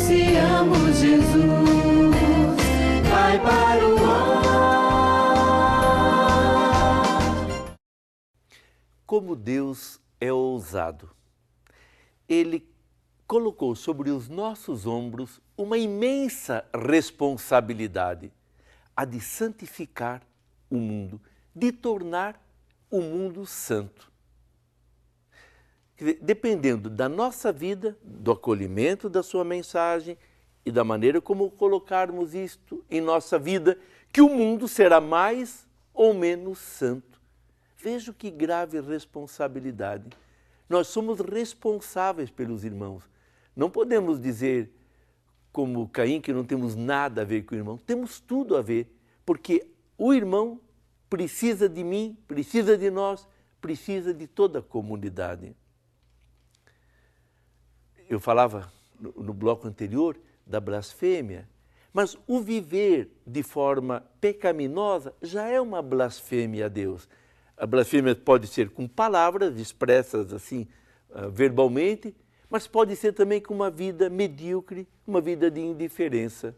anunciamos Jesus, vai para o ar. Como Deus é ousado. Ele colocou sobre os nossos ombros uma imensa responsabilidade, a de santificar o mundo, de tornar o mundo santo. Dependendo da nossa vida, do acolhimento da sua mensagem e da maneira como colocarmos isto em nossa vida, que o mundo será mais ou menos santo. Veja que grave responsabilidade. Nós somos responsáveis pelos irmãos. Não podemos dizer, como Caim, que não temos nada a ver com o irmão. Temos tudo a ver, porque o irmão precisa de mim, precisa de nós, precisa de toda a comunidade. Eu falava no bloco anterior da blasfêmia, mas o viver de forma pecaminosa já é uma blasfêmia a Deus. A blasfêmia pode ser com palavras expressas assim verbalmente, mas pode ser também com uma vida medíocre, uma vida de indiferença.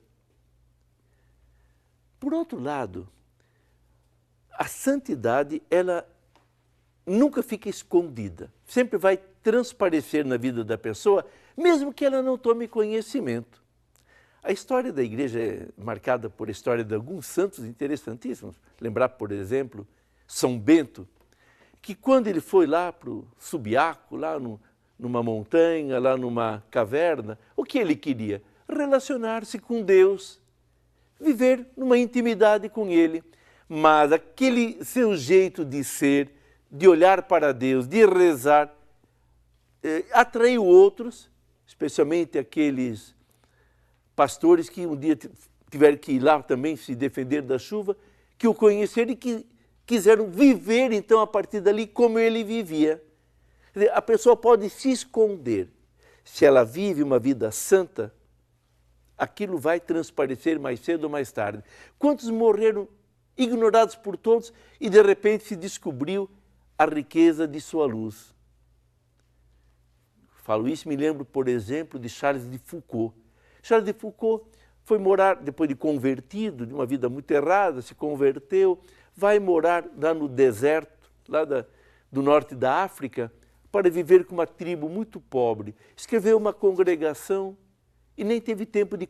Por outro lado, a santidade, ela nunca fica escondida, sempre vai transparecer na vida da pessoa, mesmo que ela não tome conhecimento. A história da igreja é marcada por a história de alguns santos interessantíssimos. Lembrar, por exemplo, São Bento, que quando ele foi lá para o Subiaco, lá numa montanha, lá numa caverna, o que ele queria? Relacionar-se com Deus, viver numa intimidade com Ele. Mas aquele seu jeito de ser, de olhar para Deus, de rezar, atraiu outros, especialmente aqueles pastores que um dia tiveram que ir lá também se defender da chuva, que o conheceram e que quiseram viver então a partir dali como ele vivia. Quer dizer, a pessoa pode se esconder. Se ela vive uma vida santa, aquilo vai transparecer mais cedo ou mais tarde. Quantos morreram ignorados por todos e de repente se descobriu a riqueza de sua luz? Falo isso, me lembro, por exemplo, de Charles de Foucault. Charles de Foucault foi morar, depois de convertido, de uma vida muito errada, se converteu, vai morar lá no deserto, lá do norte da África, para viver com uma tribo muito pobre. Escreveu uma congregação e nem teve tempo de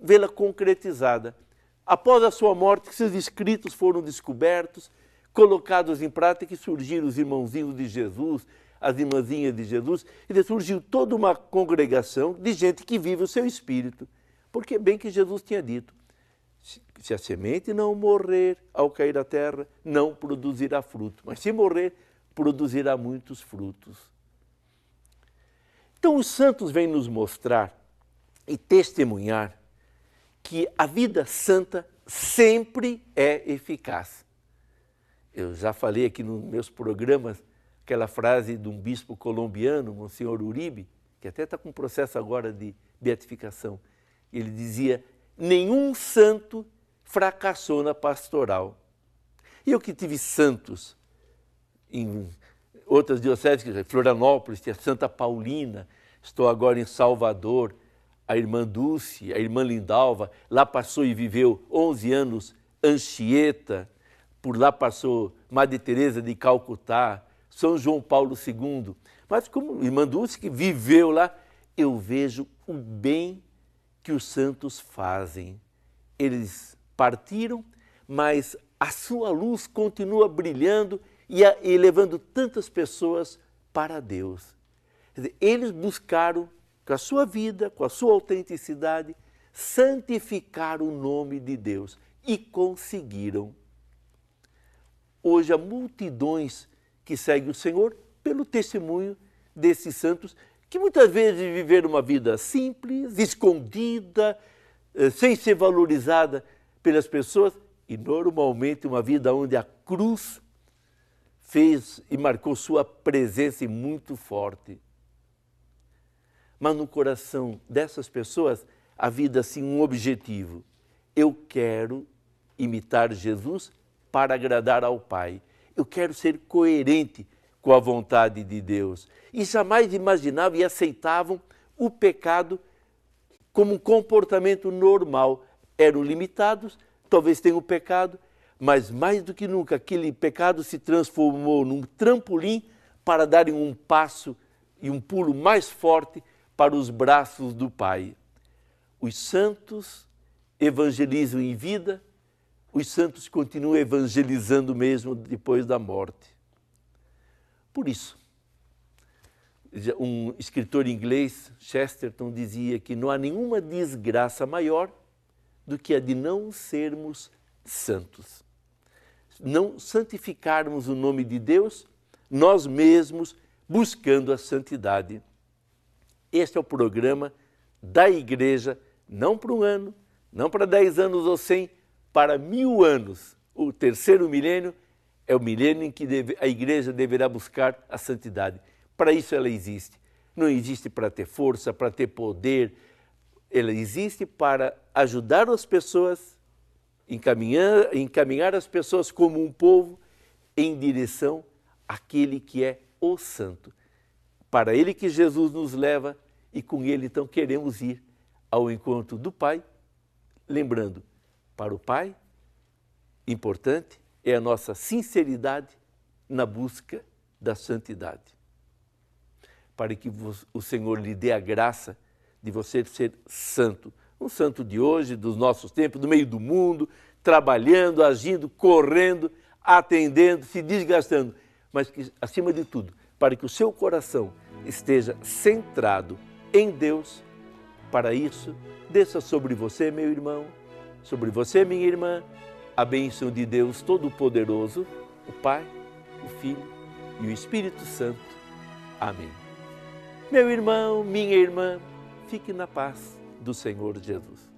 vê-la concretizada. Após a sua morte, seus escritos foram descobertos, colocados em prática e surgiram os irmãozinhos de Jesus, as irmãzinhas de Jesus, e surgiu toda uma congregação de gente que vive o seu espírito. Porque bem que Jesus tinha dito, se a semente não morrer ao cair à terra, não produzirá fruto, mas se morrer, produzirá muitos frutos. Então os santos vêm nos mostrar e testemunhar que a vida santa sempre é eficaz. Eu já falei aqui nos meus programas aquela frase de um bispo colombiano, Monsenhor Uribe, que até está com processo agora de beatificação. Ele dizia, nenhum santo fracassou na pastoral. E eu que tive santos em outras dioceses, Florianópolis, tinha Santa Paulina, estou agora em Salvador, a irmã Dulce, a irmã Lindalva, lá passou e viveu 11 anos Anchieta, por lá passou Madre Teresa de Calcutá, São João Paulo II. Mas como irmã Dulce que viveu lá, eu vejo o bem que os santos fazem. Eles partiram, mas a sua luz continua brilhando e levando tantas pessoas para Deus. Quer dizer, eles buscaram, com a sua vida, com a sua autenticidade, santificar o nome de Deus e conseguiram. Hoje há multidões que seguem o Senhor pelo testemunho desses santos que muitas vezes viveram uma vida simples, escondida, sem ser valorizada pelas pessoas e normalmente uma vida onde a cruz fez e marcou sua presença muito forte. Mas no coração dessas pessoas havia assim um objetivo. Eu quero imitar Jesus para agradar ao Pai. Eu quero ser coerente com a vontade de Deus. E jamais imaginavam e aceitavam o pecado como um comportamento normal. Eram limitados, talvez tenham pecado, mas mais do que nunca aquele pecado se transformou num trampolim para darem um passo e um pulo mais forte para os braços do Pai. Os santos evangelizam em vida, os santos continuam evangelizando mesmo depois da morte. Por isso, um escritor inglês, Chesterton, dizia que não há nenhuma desgraça maior do que a de não sermos santos. Não santificarmos o nome de Deus, nós mesmos buscando a santidade. Este é o programa da Igreja, não para um ano, não para 10 anos ou 100, para 1000 anos. O terceiro milênio é o milênio em que a Igreja deverá buscar a santidade. Para isso ela existe. Não existe para ter força, para ter poder. Ela existe para ajudar as pessoas, encaminhar as pessoas como um povo em direção àquele que é o Santo. Para ele que Jesus nos leva e com ele então queremos ir ao encontro do Pai. Lembrando, para o Pai, importante é a nossa sinceridade na busca da santidade. Para que o Senhor lhe dê a graça de você ser santo. Um santo de hoje, dos nossos tempos, do meio do mundo, trabalhando, agindo, correndo, atendendo, se desgastando. Mas que, acima de tudo, para que o seu coração esteja centrado em Deus. Para isso, desça sobre você, meu irmão, sobre você, minha irmã, a bênção de Deus Todo-Poderoso, o Pai, o Filho e o Espírito Santo. Amém. Meu irmão, minha irmã, fique na paz do Senhor Jesus.